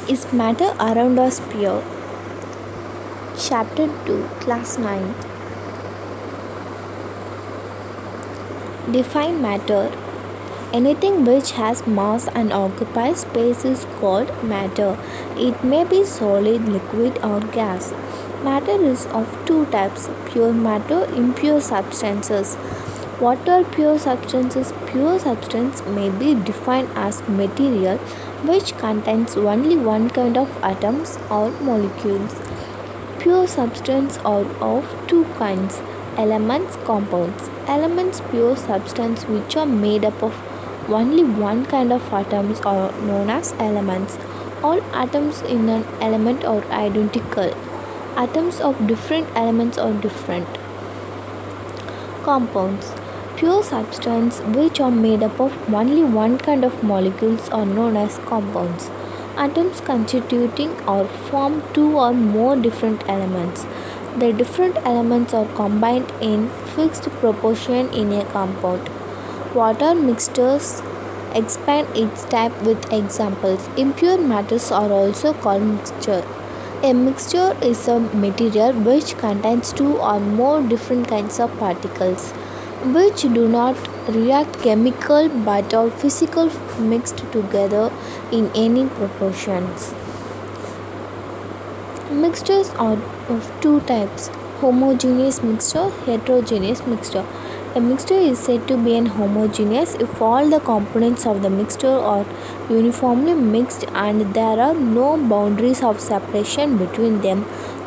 Is matter around us pure? Chapter 2, Class 9. Define matter. Anything which has mass and occupies space is called matter. It may be solid, liquid, or gas. Matter is of two types: pure matter, impure substances. What are pure substances? Pure substance may be defined as material which contains only one kind of atoms or molecules. Pure substance are of two kinds: elements, compounds. Elements, pure substance which are made up of only one kind of atoms are known as elements. All atoms in an element are identical. Atoms of different elements are different. Compounds, pure substance which are made up of only one kind of molecules are known as compounds. Atoms constituting or form two or more different elements. The different elements are combined in fixed proportion in a compound. Water mixtures expand its type with examples. Impure matters are also called mixture. A mixture is a material which contains two or more different kinds of particles which do not react chemical but are physical mixed together in any proportions. Mixtures are of two types: homogeneous mixture, heterogeneous mixture. A mixture is said to be an homogeneous if all the components of the mixture are uniformly mixed and there are no boundaries of separation between them.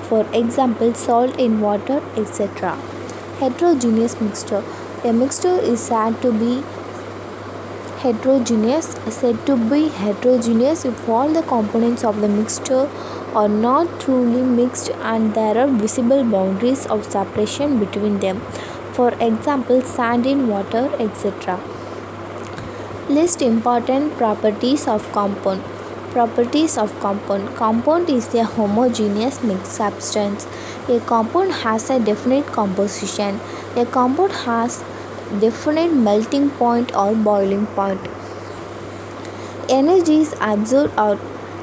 For example, salt in water, etc. Heterogeneous mixture. A mixture is said to be heterogeneous if all the components of the mixture are not truly mixed and there are visible boundaries of separation between them. For example, sand in water, etc. List important properties of compound. Properties of compound. Compound is a homogeneous mixed substance. A compound has a definite composition. A compound has definite melting point or boiling point. Energy is absorbed or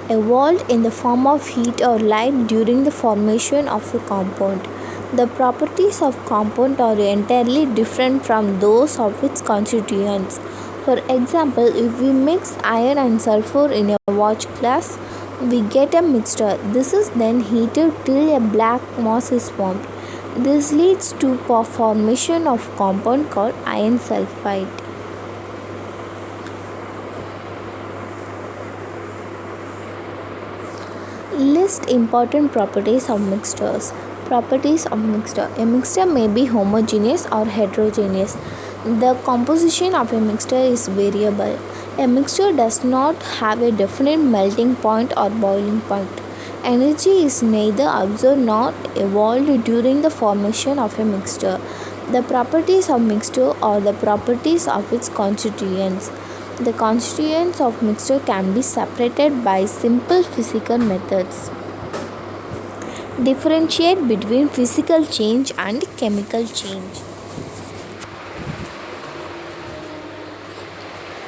evolved in the form of heat or light during the formation of a compound. The properties of compound are entirely different from those of its constituents. For example, if we mix iron and sulfur in a watch glass, we get a mixture. This is then heated till a black mass is formed. This leads to formation of compound called iron sulfide. List important properties of mixtures. Properties of mixture. A mixture may be homogeneous or heterogeneous. The composition of a mixture is variable. A mixture does not have a definite melting point or boiling point. Energy is neither absorbed nor evolved during the formation of a mixture. The properties of mixture are the properties of its constituents. The constituents of mixture can be separated by simple physical methods. Differentiate between physical change and chemical change.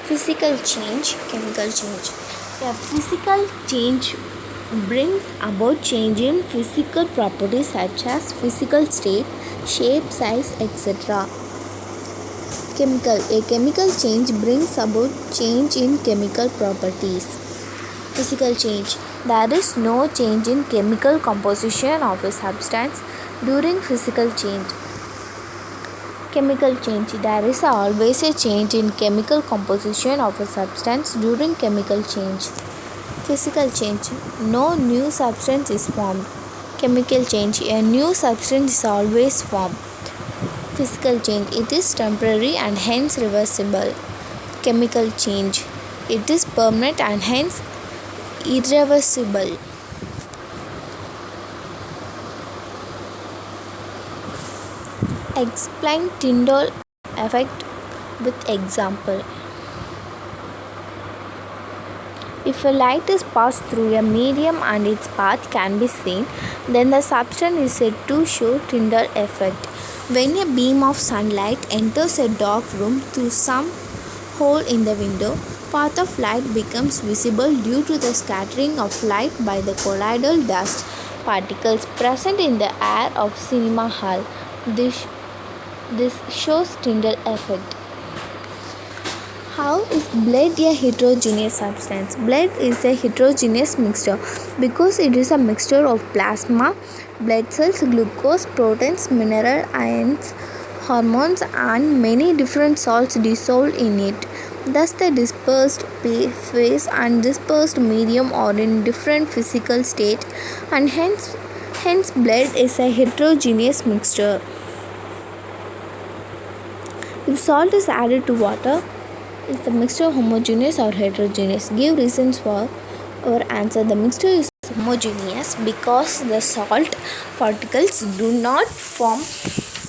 Physical change, chemical change. A physical change brings about change in physical properties such as physical state, shape, size, etc. Chemical. A chemical change brings about change in chemical properties. Physical change. There is no change in chemical composition of a substance during physical change. Chemical change. There is always a change in chemical composition of a substance during chemical change. Physical change. No new substance is formed. Chemical change. A new substance is always formed. Physical change. It is temporary and hence reversible. Chemical change. It is permanent and hence irreversible. Explain Tyndall effect with example. If a light is passed through a medium and its path can be seen, then the substance is said to show Tyndall effect. When a beam of sunlight enters a dark room through some hole in the window, path of light becomes visible due to the scattering of light by the colloidal dust particles present in the air of cinema hall. This shows Tyndall effect. How is blood a heterogeneous substance? Blood is a heterogeneous mixture because it is a mixture of plasma, blood cells, glucose, proteins, mineral ions, hormones, and many different salts dissolved in it. Thus, the dispersed phase and dispersed medium are in different physical state, and hence blood is a heterogeneous mixture. If salt is added to water, is the mixture homogeneous or heterogeneous? Give reasons for our answer. The mixture is homogeneous because the salt particles do not form